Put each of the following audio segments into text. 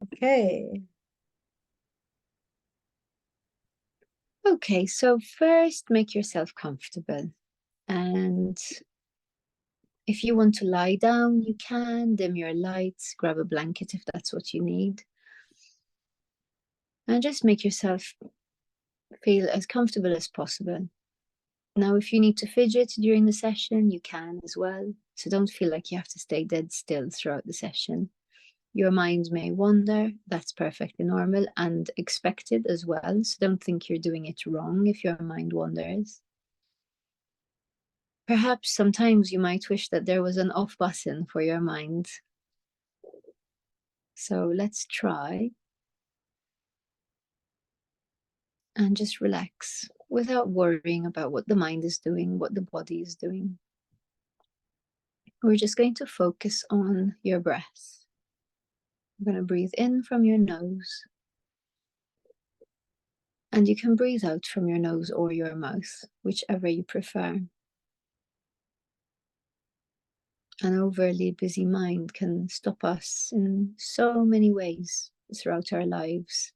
Okay. Okay, so first make yourself comfortable. And if you want to lie down, you can dim your lights, grab a blanket if that's what you need. And just make yourself feel as comfortable as possible. Now, if you need to fidget during the session, you can as well. So don't feel like you have to stay dead still throughout the session. Your mind may wander. That's perfectly normal and expected as well. So don't think you're doing it wrong if your mind wanders. Perhaps sometimes you might wish that there was an off button for your mind. So let's try and just relax without worrying about what the mind is doing, what the body is doing. We're just going to focus on your breath. You're going to breathe in from your nose, and you can breathe out from your nose or your mouth, whichever you prefer. An overly busy mind can stop us in so many ways throughout our lives.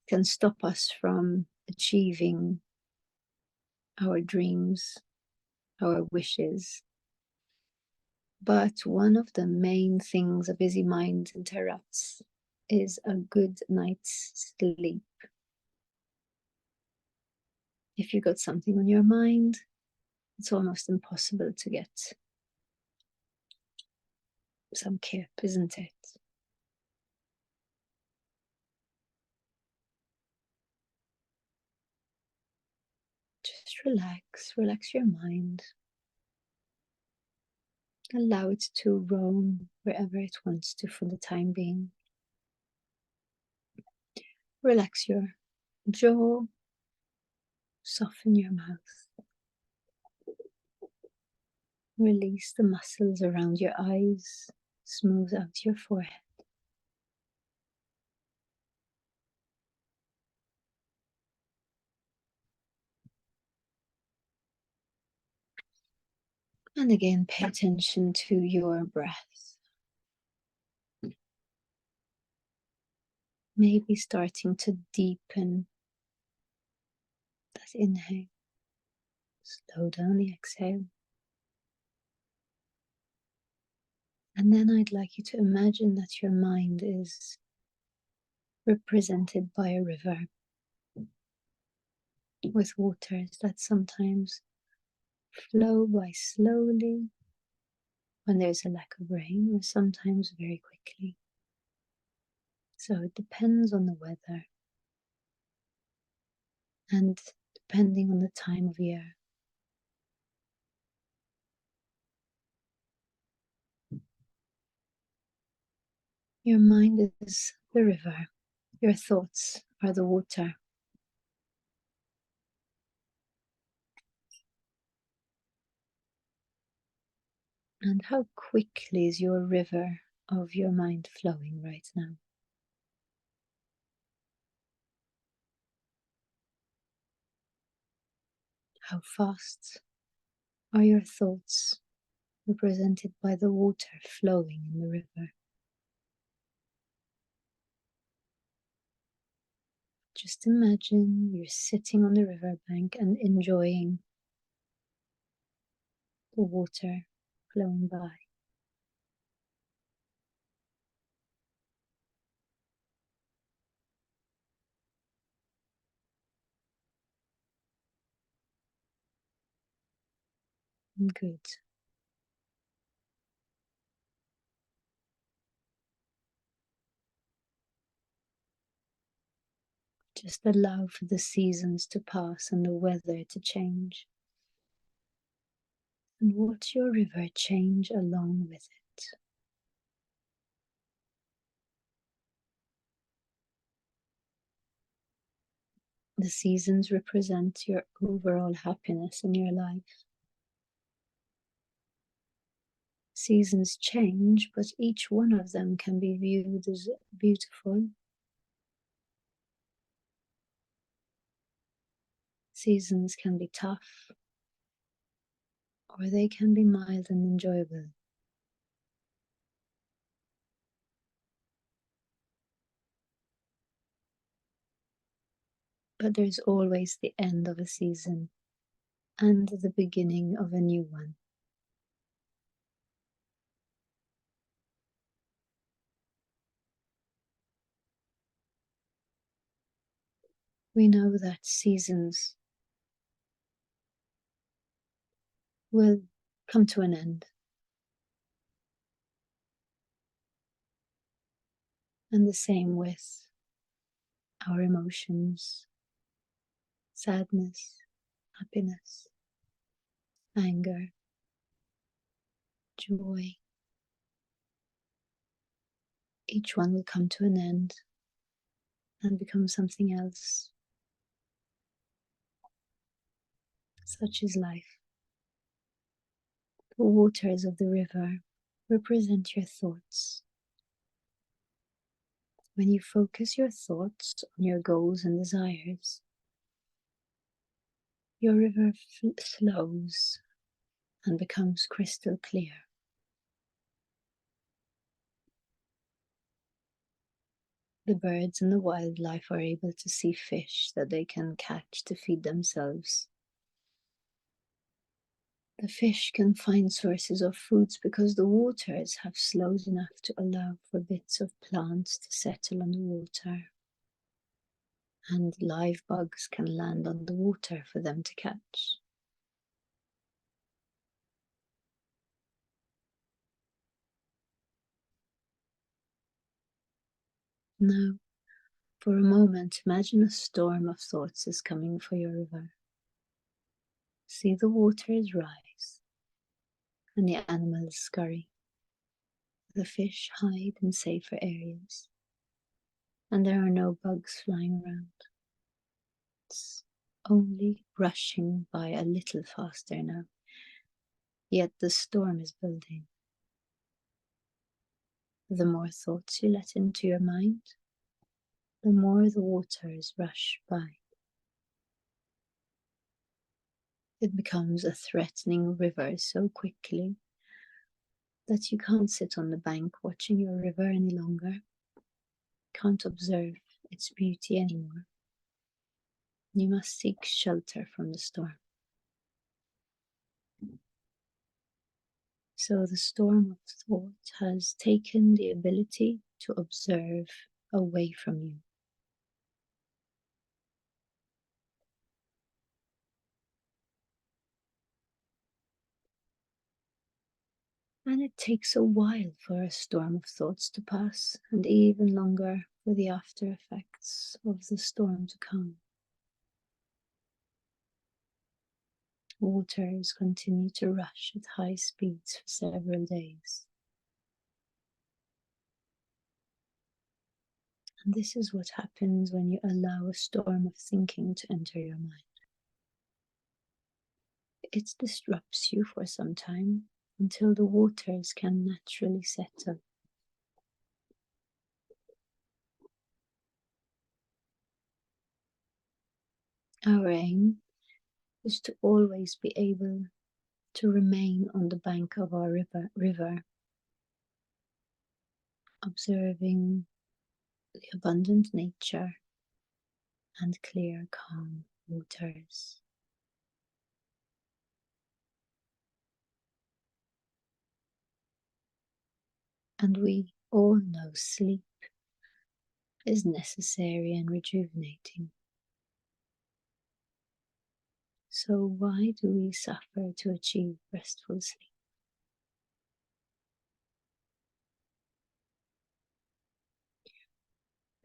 It can stop us from achieving our dreams, our wishes. But one of the main things a busy mind interrupts is a good night's sleep. If you've got something on your mind, it's almost impossible to get some kip, isn't it? Just relax your mind. Allow it to roam wherever it wants to for the time being. Relax your jaw, soften your mouth. Release the muscles around your eyes, smooth out your forehead. And again, pay attention to your breath. Maybe starting to deepen that inhale. Slow down the exhale. And then I'd like you to imagine that your mind is represented by a river with waters that sometimes flow by slowly when there's a lack of rain, or sometimes very quickly. So it depends on the weather and depending on the time of year. Your mind is the river, your thoughts are the water. And how quickly is your river of your mind flowing right now? How fast are your thoughts represented by the water flowing in the river? Just imagine you're sitting on the riverbank and enjoying the water flowing by. Good. Just allow for the seasons to pass and the weather to change. And watch your river change along with it. The seasons represent your overall happiness in your life. Seasons change, but each one of them can be viewed as beautiful. Seasons can be tough, or they can be mild and enjoyable. but there's always the end of a season and the beginning of a new one. We know that seasons will come to an end. And the same with our emotions, sadness, happiness, anger, joy. Each one will come to an end and become something else. Such is life. The waters of the river represent your thoughts. When you focus your thoughts on your goals and desires, your river flows and becomes crystal clear. The birds and the wildlife are able to see fish that they can catch to feed themselves. The fish can find sources of foods because the waters have slowed enough to allow for bits of plants to settle on the water. And live bugs can land on the water for them to catch. Now, for a moment, imagine a storm of thoughts is coming for your river. See the waters rise and the animals scurry. The fish hide in safer areas, and there are no bugs flying around. It's only rushing by a little faster now, yet the storm is building. The more thoughts you let into your mind, the more the waters rush by. It becomes a threatening river so quickly that you can't sit on the bank watching your river any longer, can't observe its beauty anymore. You must seek shelter from the storm. So the storm of thought has taken the ability to observe away from you. And it takes a while for a storm of thoughts to pass, and even longer for the after effects of the storm to come. Waters continue to rush at high speeds for several days. And this is what happens when you allow a storm of thinking to enter your mind. It disrupts you for some time until the waters can naturally settle. Our aim is to always be able to remain on the bank of our river, observing the abundant nature and clear, calm waters. And we all know sleep is necessary and rejuvenating. So why do we suffer to achieve restful sleep?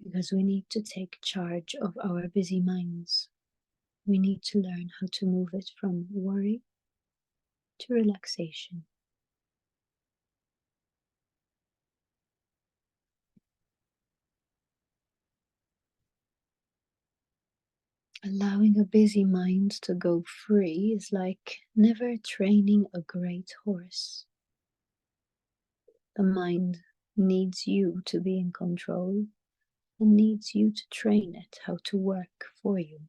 Because we need to take charge of our busy minds. We need to learn how to move it from worry to relaxation. Allowing a busy mind to go free is like never training a great horse. The mind needs you to be in control and needs you to train it how to work for you.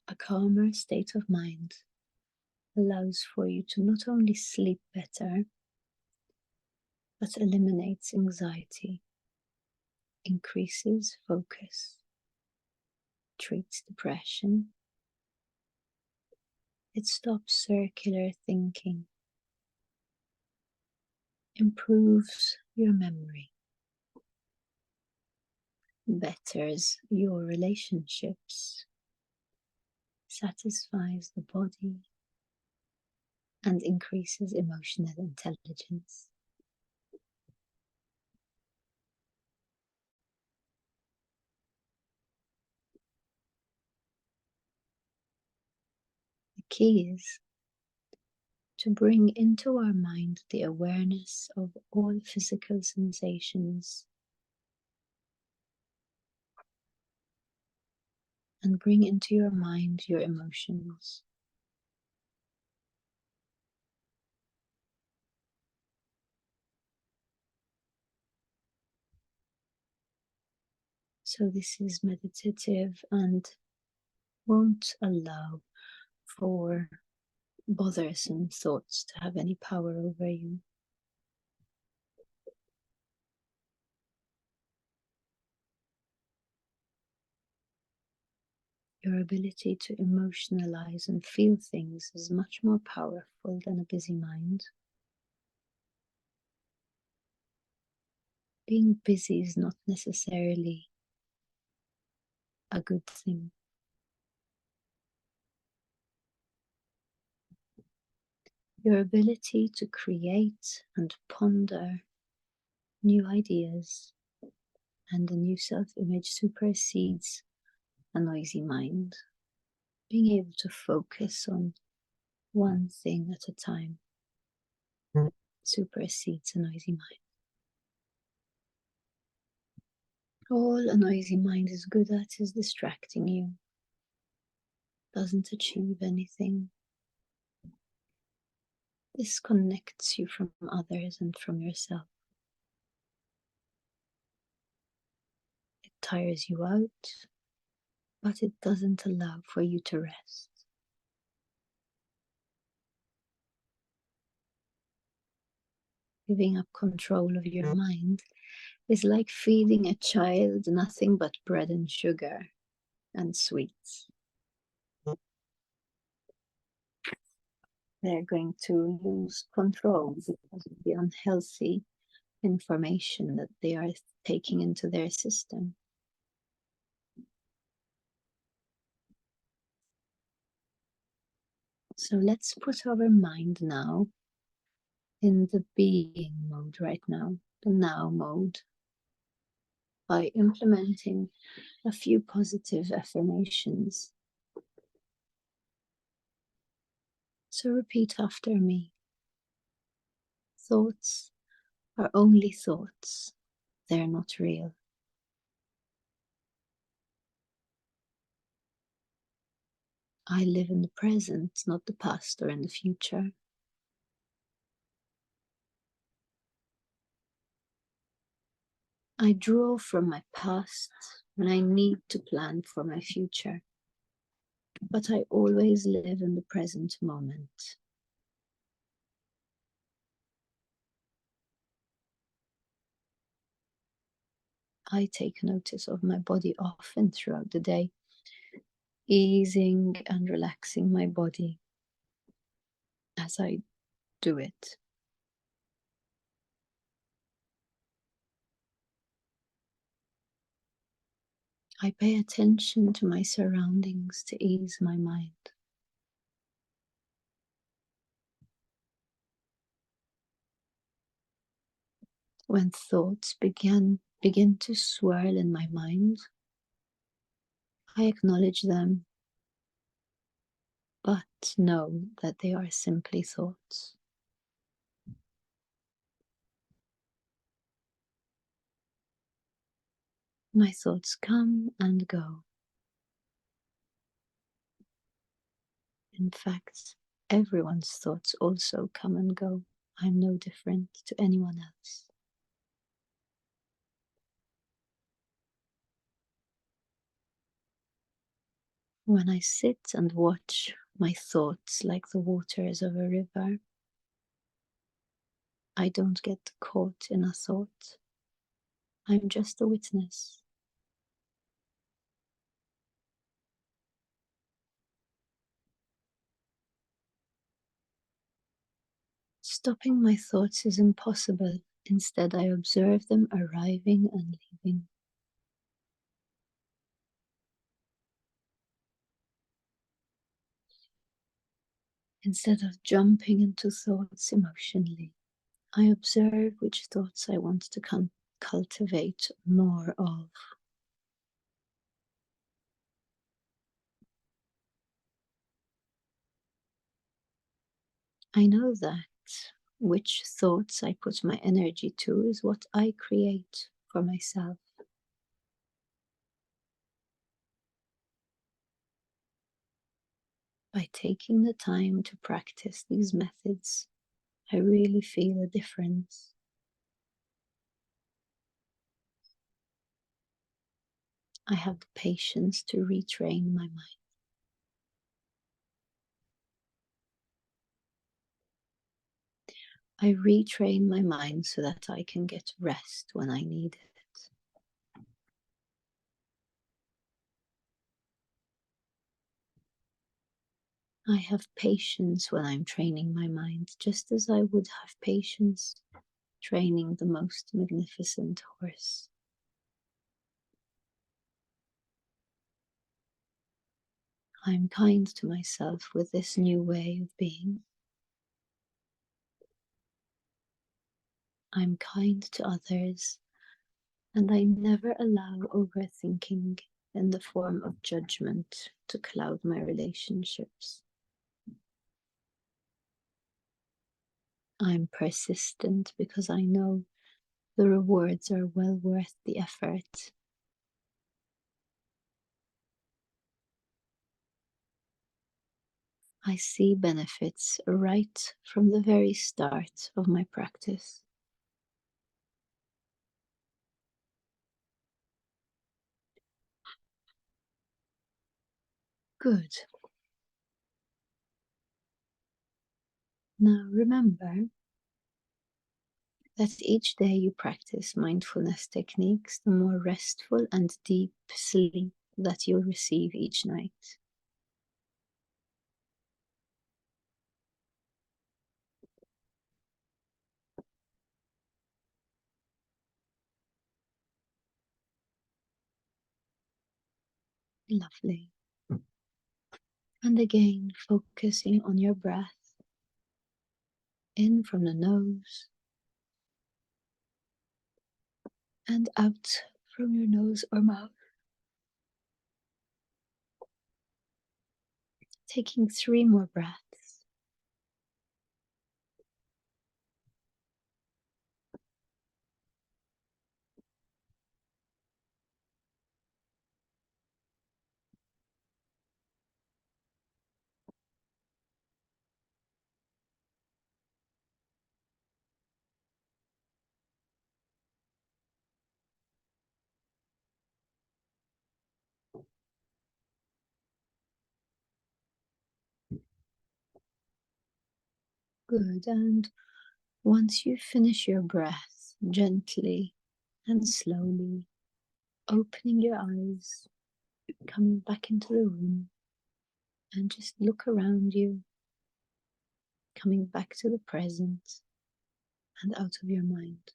A calmer state of mind allows for you to not only sleep better, but eliminates anxiety, increases focus, treats depression, it stops circular thinking, improves your memory, betters your relationships, satisfies the body, and increases emotional intelligence. The key is to bring into our mind the awareness of all physical sensations and bring into your mind your emotions. So this is meditative and won't allow for bothersome thoughts to have any power over you. Your ability to emotionalize and feel things is much more powerful than a busy mind. Being busy is not necessarily a good thing. Your ability to create and ponder new ideas and a new self-image supersedes a noisy mind. Being able to focus on one thing at a time supersedes a noisy mind. All a noisy mind is good at is distracting you, doesn't achieve anything, disconnects you from others and from yourself. It tires you out, but it doesn't allow for you to rest. Giving up control of your mind is like feeding a child nothing but bread and sugar and sweets. They're going to lose control because of the unhealthy information that they are taking into their system. So let's put our mind now in the being mode right now, the now mode, by implementing a few positive affirmations. So repeat after me. Thoughts are only thoughts. They're not real. I live in the present, not the past or in the future. I draw from my past when I need to plan for my future, but I always live in the present moment. I take notice of my body often throughout the day, easing and relaxing my body as I do it. I pay attention to my surroundings to ease my mind. When thoughts begin to swirl in my mind, I acknowledge them, but know that they are simply thoughts. My thoughts come and go. In fact, everyone's thoughts also come and go. I'm no different to anyone else. When I sit and watch my thoughts like the waters of a river, I don't get caught in a thought. I'm just a witness. Stopping my thoughts is impossible. Instead, I observe them arriving and leaving. Instead of jumping into thoughts emotionally, I observe which thoughts I want to cultivate more of. I know that which thoughts I put my energy to is what I create for myself. By taking the time to practice these methods, I really feel a difference. I have the patience to retrain my mind. I retrain my mind so that I can get rest when I need it. I have patience when I'm training my mind, just as I would have patience training the most magnificent horse. I'm kind to myself with this new way of being. I'm kind to others, and I never allow overthinking in the form of judgment to cloud my relationships. I'm persistent because I know the rewards are well worth the effort. I see benefits right from the very start of my practice. Good. Now remember that each day you practice mindfulness techniques, the more restful and deep sleep that you'll receive each night. Lovely. And again, focusing on your breath, in from the nose and out from your nose or mouth. Taking 3 more breaths. Good. And once you finish your breath, gently and slowly opening your eyes, coming back into the room, and just look around you, coming back to the present and out of your mind.